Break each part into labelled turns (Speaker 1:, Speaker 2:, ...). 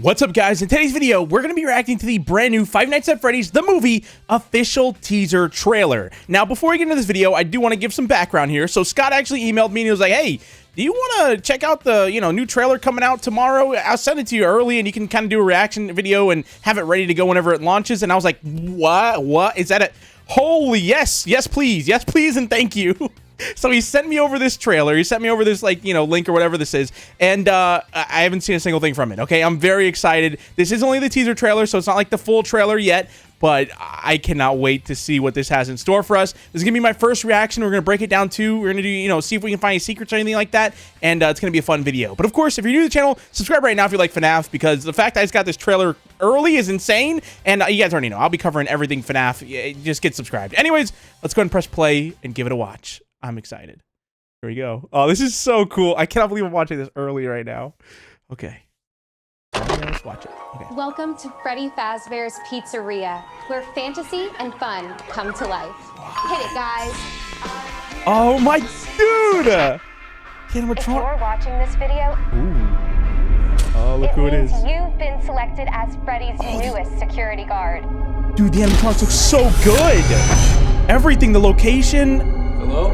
Speaker 1: What's up, guys? In today's video, we're going to be reacting to the brand new Five Nights at Freddy's The Movie official teaser trailer. Now, before we get into this video, I do want to give some background here. So Scott actually emailed me and he was like, hey, do you want to check out the, new trailer coming out tomorrow? I'll send it to you early and you can kind of do a reaction video and have it ready to go whenever it launches. And I was like, what? Is that it? Holy yes, please, and thank you. So he sent me over this trailer. He sent me over this, link or whatever this is. And I haven't seen a single thing from it, okay? I'm very excited. This is only the teaser trailer, so it's not like the full trailer yet. But I cannot wait to see what this has in store for us. This is going to be my first reaction. We're going to break it down, too. We're going to do, see if we can find any secrets or anything like that. And it's going to be a fun video. But, of course, if you're new to the channel, subscribe right now if you like FNAF. Because the fact I just got this trailer early is insane. And you guys already know. I'll be covering everything FNAF. Just get subscribed. Anyways, let's go ahead and press play and give it a watch. I'm excited. Here we go. Oh, this is so cool. I cannot believe I'm watching this early right now. Okay. Let's watch it. Okay.
Speaker 2: Welcome to Freddy Fazbear's Pizzeria, where fantasy and fun come to life. Hit it, guys.
Speaker 1: Oh, my dude.
Speaker 2: If you're watching this video,
Speaker 1: oh, look who it is.
Speaker 2: You've been selected as Freddy's newest security guard.
Speaker 1: Dude, the animatronics look so good. Everything, the location.
Speaker 3: Hello?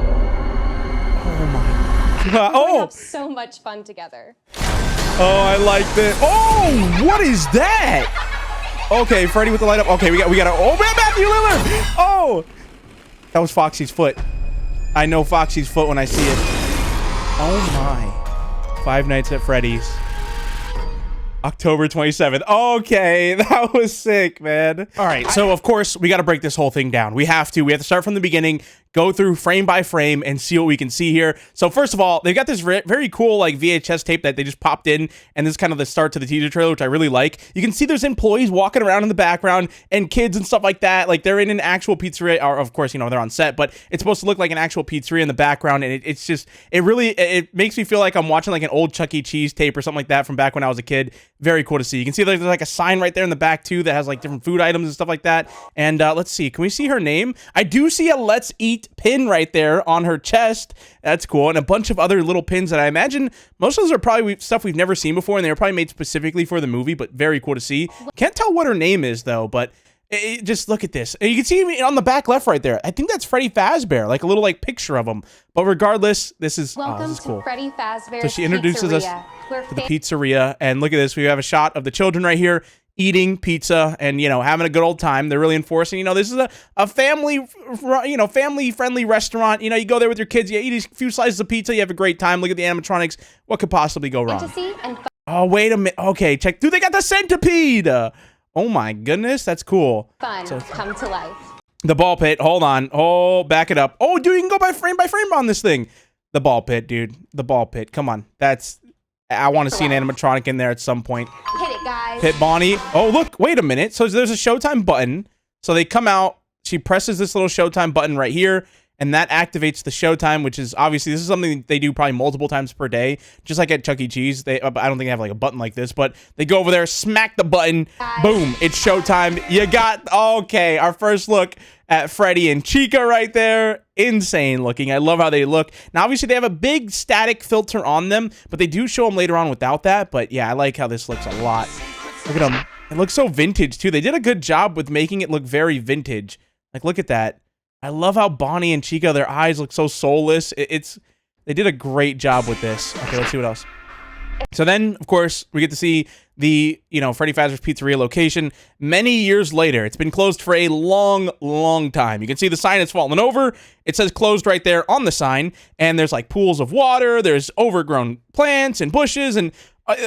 Speaker 1: Oh my god.
Speaker 2: We have so much fun together.
Speaker 1: Oh, I like this. Oh, what is that? Okay, Freddy with the light up. Okay, we got oh man, Matthew Lillard. Oh, that was Foxy's foot. I know Foxy's foot when I see it. Oh my. Five Nights at Freddy's. October 27th. Okay, that was sick, man. All right, so of course, we got to break this whole thing down. We have to start from the beginning, go through frame by frame and see what we can see here. So first of all, they've got this very cool VHS tape that they just popped in, and this is kind of the start to the teaser trailer, which I really like. You can see there's employees walking around in the background and kids and stuff like that. Like they're in an actual pizzeria, or of course, they're on set, but it's supposed to look like an actual pizzeria in the background, and it makes me feel like I'm watching like an old Chuck E. Cheese tape or something like that from back when I was a kid. Very cool to see. You can see there's like a sign right there in the back too that has like different food items and stuff like that. And let's see, can we see her name? I do see a Let's Eat pin right there on her chest. That's cool. And a bunch of other little pins that I imagine most of those are probably stuff we've never seen before, and they were probably made specifically for the movie, but very cool to see. Can't tell what her name is though, but just look at this. You can see on the back left right there. I think that's Freddy Fazbear, like a little picture of him. But regardless, this is
Speaker 2: Welcome
Speaker 1: cool.
Speaker 2: to Freddy Fazbear's
Speaker 1: So she introduces us
Speaker 2: Pizzeria,
Speaker 1: to the pizzeria, and look at this. We have a shot of the children right here eating pizza and having a good old time. They're really enforcing, this is a family, family friendly restaurant. You go there with your kids, you eat a few slices of pizza, you have a great time. Look at the animatronics. What could possibly go wrong?
Speaker 2: Fantasy and fun.
Speaker 1: Oh, wait a minute. Okay, check. Dude, they got the centipede. Oh my goodness, that's cool.
Speaker 2: Fun come to life.
Speaker 1: The ball pit. Hold on. Oh, back it up. Oh, dude, you can go by frame on this thing. The ball pit, dude. The ball pit. Come on. I want to see an animatronic in there at some point.
Speaker 2: Hit it, guys.
Speaker 1: Pit Bonnie. Oh, look. Wait a minute. So there's a Showtime button. So they come out. She presses this little Showtime button right here, and that activates the Showtime, which is obviously, this is something they do probably multiple times per day, just like at Chuck E. Cheese. I don't think they have like a button like this, but they go over there, smack the button, boom, it's Showtime. You got, okay, our first look at Freddy and Chica right there. Insane looking. I love how they look. Now, obviously, they have a big static filter on them, but they do show them later on without that. But yeah, I like how this looks a lot. Look at them. It looks so vintage, too. They did a good job with making it look very vintage. Like, look at that. I love how Bonnie and Chica, their eyes look so soulless. They did a great job with this. Okay, let's see what else. So then, of course, we get to see the, Freddy Fazbear's Pizzeria location many years later. It's been closed for a long time. You can see the sign is fallen over. It says closed right there on the sign. And there's like pools of water. There's overgrown plants and bushes and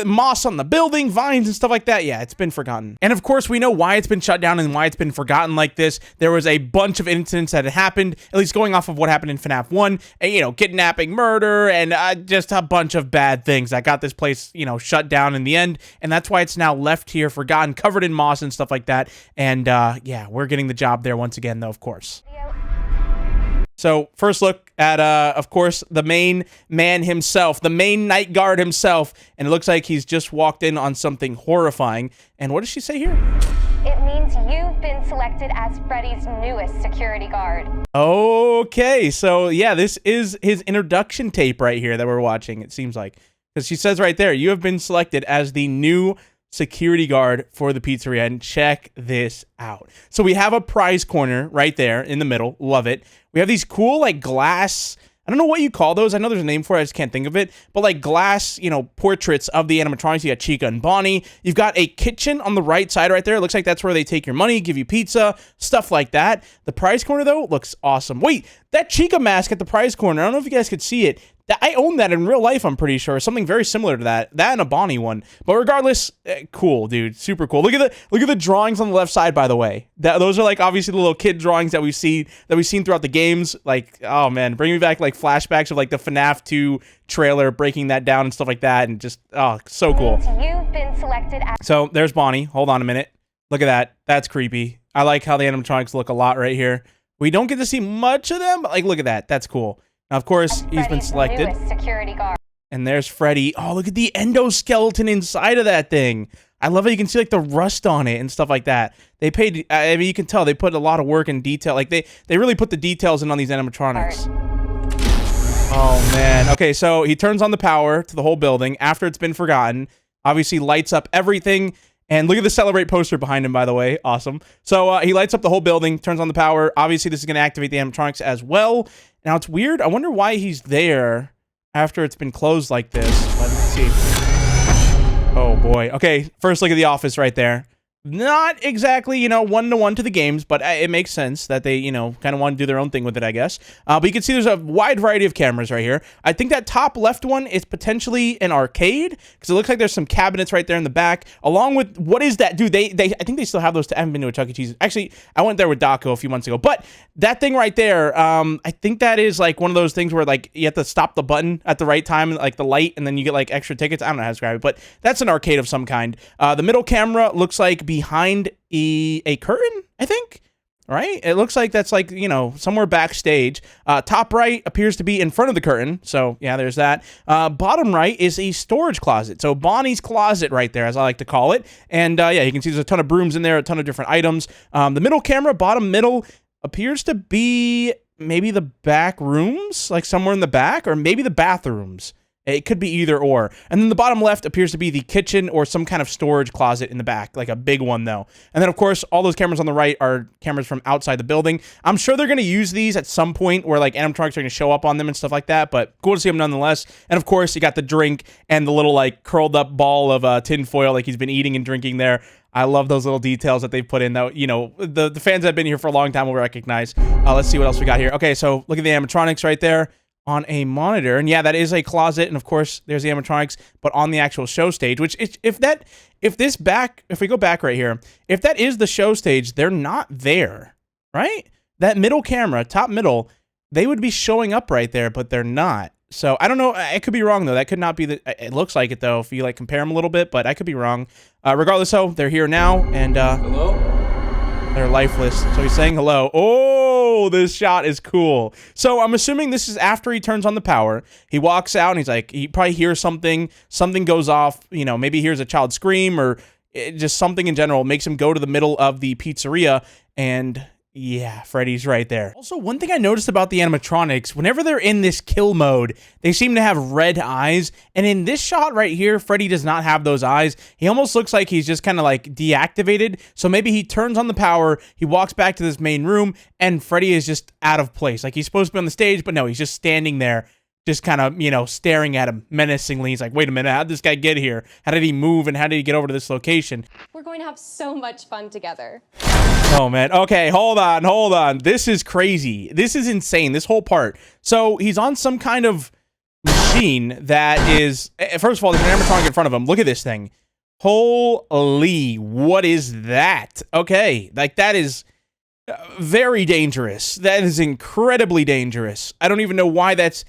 Speaker 1: moss on the building, vines and stuff like that. Yeah, it's been forgotten. And of course, we know why it's been shut down and why it's been forgotten like this. There was a bunch of incidents that had happened, at least going off of what happened in FNAF 1, and, kidnapping, murder, and just a bunch of bad things that got this place, shut down in the end. And that's why it's now left here, forgotten, covered in moss and stuff like that. And yeah, we're getting the job there once again, though, of course. So first look at, of course, the main man himself, the main night guard himself. And it looks like he's just walked in on something horrifying. And what does she say here?
Speaker 2: It means you've been selected as Freddy's newest security guard.
Speaker 1: Okay, so yeah, this is his introduction tape right here that we're watching, it seems like. Because she says right there, you have been selected as the new security guard for the pizzeria, and check this out. So we have a prize corner right there in the middle. Love it. We have these cool like glass, I don't know what you call those. I know there's a name for it. I just can't think of it. But like glass, you know, portraits of the animatronics. You got Chica and Bonnie. You've got a kitchen on the right side right there. It looks like that's where they take your money, give you pizza, stuff like that. The prize corner, though, looks awesome. Wait, that Chica mask at the prize corner, I don't know if you guys could see it. I own that in real life, I'm pretty sure. Something very similar to that. That and a Bonnie one. But regardless, cool, dude. Super cool. Look at the drawings on the left side, by the way. Those are like obviously the little kid drawings that we've seen throughout the games. Like, oh man, bringing me back like flashbacks of like the FNAF 2 trailer, breaking that down and stuff like that, and just so cool.
Speaker 2: You've been selected as
Speaker 1: So there's Bonnie. Hold on a minute. Look at that. That's creepy. I like how the animatronics look a lot right here. We don't get to see much of them, but like look at that. That's cool. Now, of course, he's been selected.
Speaker 2: security guard.
Speaker 1: And there's Freddy. Oh, look at the endoskeleton inside of that thing. I love how you can see like the rust on it and stuff like that. They paid, I mean, you can tell they put a lot of work and detail. Like they really put the details in on these animatronics. Oh man. Okay, so he turns on the power to the whole building after it's been forgotten. Obviously lights up everything. And look at the Celebrate poster behind him, by the way. Awesome. So he lights up the whole building, turns on the power. Obviously, this is going to activate the animatronics as well. Now, it's weird. I wonder why he's there after it's been closed like this. But let's see. Oh, boy. Okay, first look at the office right there. Not exactly, you know, one-to-one to the games, but it makes sense that they, you know, kind of want to do their own thing with it, I guess. But you can see there's a wide variety of cameras right here. I think that top left one is potentially an arcade, because it looks like there's some cabinets right there in the back, along with, what is that? Dude, I think they still have those. I haven't been to a Chuck E. Cheese. Actually, I went there with Daco a few months ago, but that thing right there, I think that is like one of those things where like you have to stop the button at the right time, like the light, and then you get like extra tickets. I don't know how to describe it, but that's an arcade of some kind. The middle camera looks like behind a curtain, I think, right? It looks like that's like, you know, somewhere backstage. Top right appears to be in front of the curtain. So yeah, there's that. Bottom right is a storage closet. So Bonnie's closet right there, as I like to call it. And yeah, you can see there's a ton of brooms in there, a ton of different items. The middle camera, bottom middle, appears to be maybe the back rooms, like somewhere in the back, or maybe the bathrooms. It could be either or. And then the bottom left appears to be the kitchen or some kind of storage closet in the back, like a big one though. And then of course, all those cameras on the right are cameras from outside the building. I'm sure they're going to use these at some point where like animatronics are going to show up on them and stuff like that, but cool to see them nonetheless. And of course, you got the drink and the little like curled up ball of tin foil like he's been eating and drinking there. I love those little details that they've put in that, you know, the fans that have been here for a long time will recognize. Let's see what else we got here. Okay, so look at the animatronics right there on a monitor, and yeah, that is a closet, and of course there's the animatronics, but on the actual show stage, which if we go back right here, if that is the show stage, they're not there, right? That middle camera, top middle, they would be showing up right there, but they're not. So I don't know. I could be wrong though. That could not be the. It looks like it though if you like compare them a little bit, but I could be wrong. Regardless, though, they're here now, and
Speaker 3: hello.
Speaker 1: They're lifeless. So he's saying hello. Oh, this shot is cool. So I'm assuming this is after he turns on the power. He walks out and he's like, he probably hears something. Something goes off. You know, maybe he hears a child scream or just something in general makes him go to the middle of the pizzeria. And yeah, Freddy's right there. Also, one thing I noticed about the animatronics, whenever they're in this kill mode, they seem to have red eyes. And in this shot right here, Freddy does not have those eyes. He almost looks like he's just kind of like deactivated. So maybe he turns on the power, he walks back to this main room, and Freddy is just out of place. Like he's supposed to be on the stage, but no, he's just standing there, just kind of, you know, staring at him menacingly. He's like, wait a minute, how did this guy get here? How did he move and how did he get over to this location?
Speaker 2: We're going to have so much fun together.
Speaker 1: Oh, man. Okay, hold on. This is crazy. This is insane, this whole part. So he's on some kind of machine that is... First of all, there's an animatronic in front of him. Look at this thing. Holy, what is that? Okay, like that is very dangerous. That is incredibly dangerous. I don't even know why that's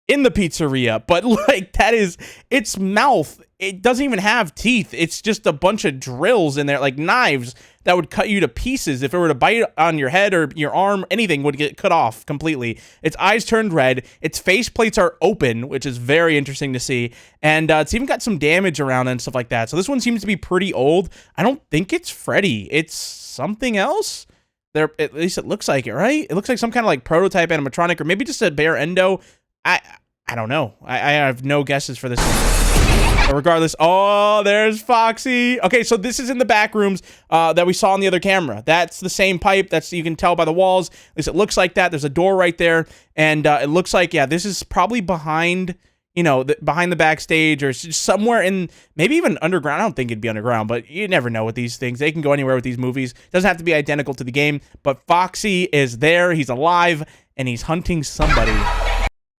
Speaker 1: in the pizzeria, but like that is its mouth. It doesn't even have teeth. It's just a bunch of drills in there, like knives that would cut you to pieces. If it were to bite on your head or your arm, anything would get cut off completely. Its eyes turned red. Its face plates are open, which is very interesting to see. And it's even got some damage around it and stuff like that. So this one seems to be pretty old. I don't think it's Freddy. It's something else. There, at least it looks like it, right? It looks like some kind of like prototype animatronic, or maybe just a bare endo. I don't know. I have no guesses for this one. But regardless, oh, there's Foxy. Okay, so this is in the back rooms that we saw on the other camera. That's the same pipe. You can tell by the walls. At least it looks like that. There's a door right there. And it looks like, yeah, this is probably behind, behind the backstage or somewhere in, maybe even underground. I don't think it'd be underground, but you never know with these things. They can go anywhere with these movies. It doesn't have to be identical to the game, but Foxy is there. He's alive and he's hunting somebody,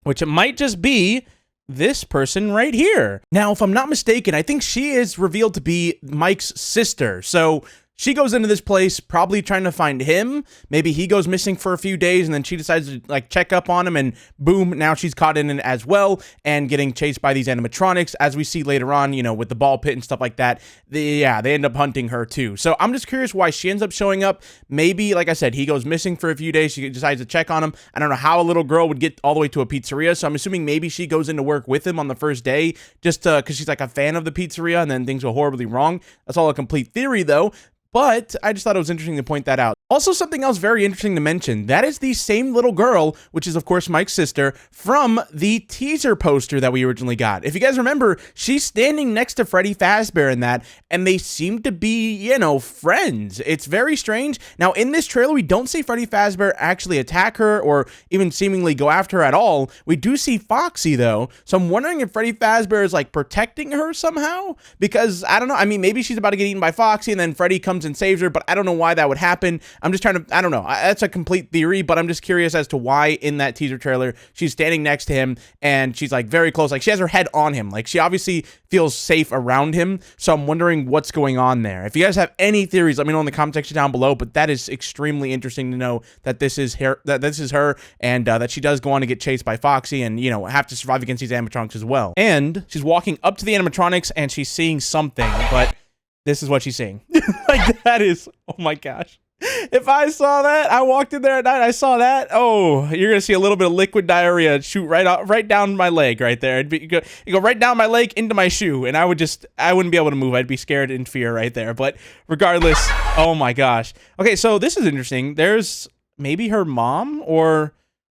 Speaker 1: which it might just be this person right here. Now, if I'm not mistaken, I think she is revealed to be Mike's sister. So she goes into this place probably trying to find him. Maybe he goes missing for a few days and then she decides to like check up on him and boom, now she's caught in it as well and getting chased by these animatronics as we see later on, with the ball pit and stuff like that. They end up hunting her too. So I'm just curious why she ends up showing up. Maybe, like I said, he goes missing for a few days. She decides to check on him. I don't know how a little girl would get all the way to a pizzeria. So I'm assuming maybe she goes into work with him on the first day just because she's like a fan of the pizzeria and then things go horribly wrong. That's all a complete theory though. But I just thought it was interesting to point that out. Also, something else very interesting to mention, that is the same little girl, which is of course Mike's sister, from the teaser poster that we originally got. If you guys remember, she's standing next to Freddy Fazbear in that, and they seem to be, friends. It's very strange. Now, in this trailer, we don't see Freddy Fazbear actually attack her or even seemingly go after her at all. We do see Foxy, though, so I'm wondering if Freddy Fazbear is, like, protecting her somehow, because, I don't know, I mean, maybe she's about to get eaten by Foxy, and then Freddy comes and saves her, but I don't know why that would happen. I'm just trying to, I don't know. That's a complete theory, but I'm just curious as to why in that teaser trailer, she's standing next to him and she's like very close. Like she has her head on him. Like she obviously feels safe around him. So I'm wondering what's going on there. If you guys have any theories, let me know in the comment section down below, but that is extremely interesting to know that this is her, and that she does go on to get chased by Foxy and, have to survive against these animatronics as well. And she's walking up to the animatronics and she's seeing something, but this is what she's seeing. Like that is, oh my gosh. If I saw that, I walked in there at night, I saw that, oh, you're gonna see a little bit of liquid diarrhea shoot right down my leg right there. It'd go right down my leg into my shoe, and I wouldn't be able to move. I'd be scared in fear right there. But regardless, oh my gosh. Okay, so this is interesting. There's maybe her mom or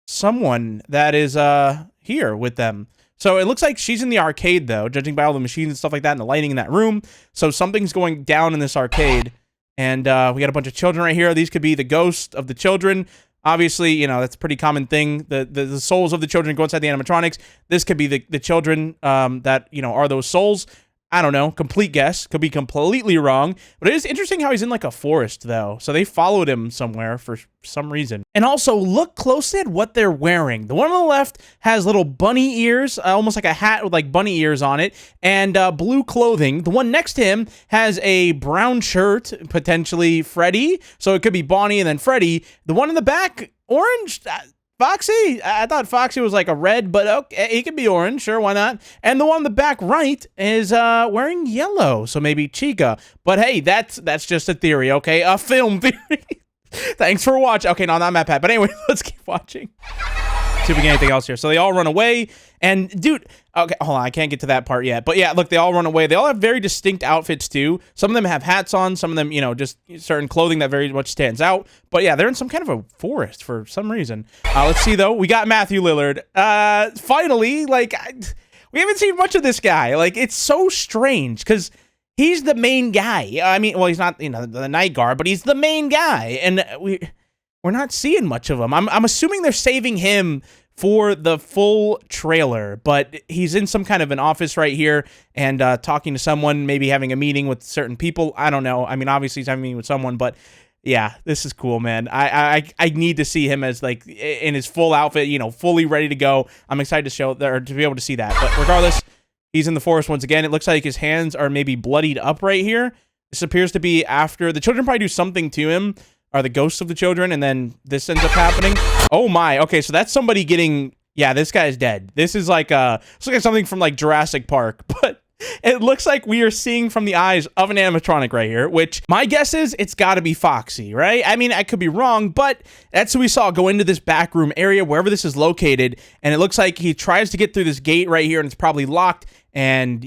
Speaker 1: someone that is here with them. So it looks like she's in the arcade though, judging by all the machines and stuff like that and the lighting in that room. So something's going down in this arcade. And we got a bunch of children right here. These could be the ghosts of the children. Obviously, that's a pretty common thing. The souls of the children go inside the animatronics. This could be the children that, are those souls. I don't know. Complete guess. Could be completely wrong. But it is interesting how he's in like a forest, though. So they followed him somewhere for some reason. And also, look closely at what they're wearing. The one on the left has little bunny ears, almost like a hat with like bunny ears on it, and blue clothing. The one next to him has a brown shirt, potentially Freddy. So it could be Bonnie and then Freddy. The one in the back, orange. Foxy? I thought Foxy was like a red, but okay, he could be orange, sure, why not? And the one in the back right is wearing yellow, so maybe Chica. But hey, that's just a theory, okay? A film theory. Thanks for watching. Okay, no, not Matt Pat, but anyway, let's keep watching. See if we get anything else here. So they all run away, and dude, okay, hold on, I can't get to that part yet. But yeah, look, they all run away. They all have very distinct outfits too. Some of them have hats on. Some of them, just certain clothing that very much stands out. But yeah, they're in some kind of a forest for some reason. Let's see though. We got Matthew Lillard. Finally, like we haven't seen much of this guy. Like it's so strange because he's the main guy. I mean, well, he's not the night guard, but he's the main guy, and we're not seeing much of him. I'm assuming they're saving him for the full trailer, but he's in some kind of an office right here and talking to someone, maybe having a meeting with certain people. I don't know. I mean, obviously he's having a meeting with someone, but yeah, this is cool, man. I need to see him as like in his full outfit, fully ready to go. I'm excited to be able to see that. But regardless, he's in the forest once again. It looks like his hands are maybe bloodied up right here. This appears to be after the children probably do something to him. Are the ghosts of the children, and then this ends up happening. Oh my, okay, so that's somebody getting, yeah, this guy's dead. This is like it's like something from like Jurassic Park, but it looks like we are seeing from the eyes of an animatronic right here, which my guess is it's got to be Foxy, right? I mean, I could be wrong, but that's who we saw go into this back room area, wherever this is located, and it looks like he tries to get through this gate right here, and it's probably locked, and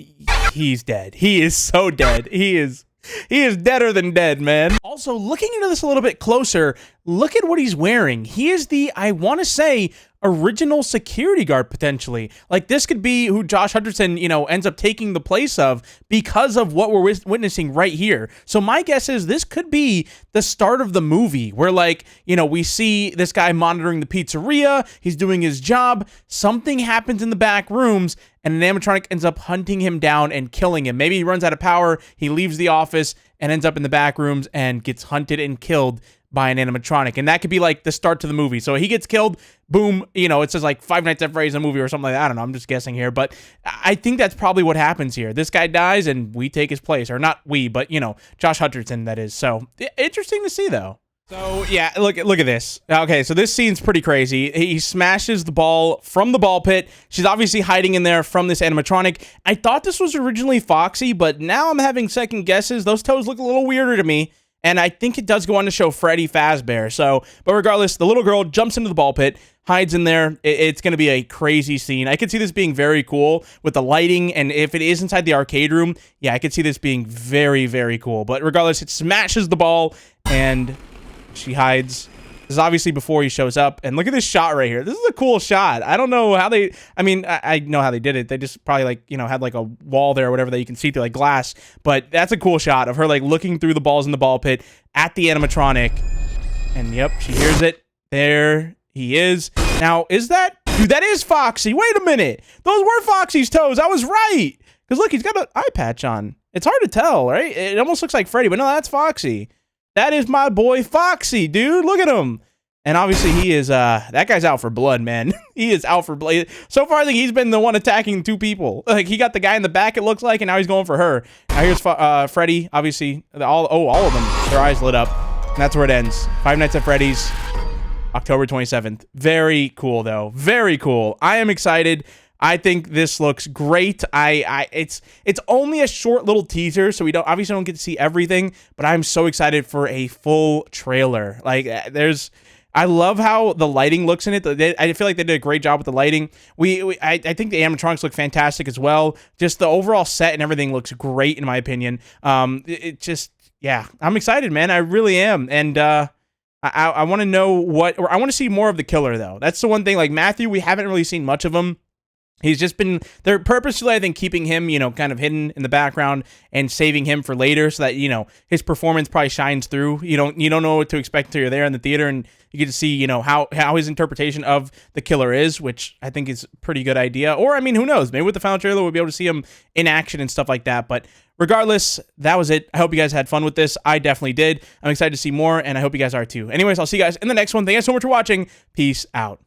Speaker 1: he's dead. He is so dead. He is deader than dead, man. Also, looking into this a little bit closer, look at what he's wearing. He is the, I want to say, original security guard potentially. Like this could be who Josh Hutcherson, ends up taking the place of because of what we're witnessing right here. So my guess is this could be the start of the movie where like, we see this guy monitoring the pizzeria. He's doing his job. Something happens in the back rooms and an animatronic ends up hunting him down and killing him. Maybe he runs out of power. He leaves the office and ends up in the back rooms and gets hunted and killed by an animatronic. And that could be like the start to the movie. So he gets killed, boom, it says like Five Nights at Freddy's a movie or something like that. I don't know. I'm just guessing here. But I think that's probably what happens here. This guy dies and we take his place. Or not we, but, Josh Hutcherson, that is. So interesting to see, though. So, yeah, look at this. Okay, so this scene's pretty crazy. He smashes the ball from the ball pit. She's obviously hiding in there from this animatronic. I thought this was originally Foxy, but now I'm having second guesses. Those toes look a little weirder to me. And I think it does go on to show Freddy Fazbear. So, but regardless, the little girl jumps into the ball pit, hides in there. It's going to be a crazy scene. I could see this being very cool with the lighting. And if it is inside the arcade room, yeah, I could see this being very, very cool. But regardless, it smashes the ball and she hides. This is obviously before he shows up. And look at this shot right here. This is a cool shot. I don't know how they... I mean, I know how they did it. They just probably, like, had, like, a wall there or whatever that you can see through, like, glass. But that's a cool shot of her, like, looking through the balls in the ball pit at the animatronic. And, yep, she hears it. There he is. Now, is that... Dude, that is Foxy. Wait a minute. Those were Foxy's toes. I was right. Because, look, he's got an eye patch on. It's hard to tell, right? It almost looks like Freddy, but no, that's Foxy. That is my boy Foxy, dude. Look at him. And obviously he is, that guy's out for blood, man. He is out for blood. So far, I think he's been the one attacking two people. Like, he got the guy in the back, it looks like, and now he's going for her. Now here's Freddy, obviously. All of them, their eyes lit up. And that's where it ends. Five Nights at Freddy's, October 27th. Very cool, though. Very cool. I am excited. I think this looks great. It's only a short little teaser, so we obviously don't get to see everything, but I'm so excited for a full trailer. Like, I love how the lighting looks in it. I feel like they did a great job with the lighting. I think the animatronics look fantastic as well. Just the overall set and everything looks great in my opinion. Yeah, I'm excited, man. I really am. And I want to know I want to see more of the killer though. That's the one thing. Like Matthew, we haven't really seen much of him. He's just been, they're purposefully, I think, keeping him, kind of hidden in the background and saving him for later so that, his performance probably shines through. You don't know what to expect until you're there in the theater and you get to see, how his interpretation of the killer is, which I think is a pretty good idea. Or, I mean, who knows? Maybe with the final trailer, we'll be able to see him in action and stuff like that. But regardless, that was it. I hope you guys had fun with this. I definitely did. I'm excited to see more, and I hope you guys are too. Anyways, I'll see you guys in the next one. Thank you guys so much for watching. Peace out.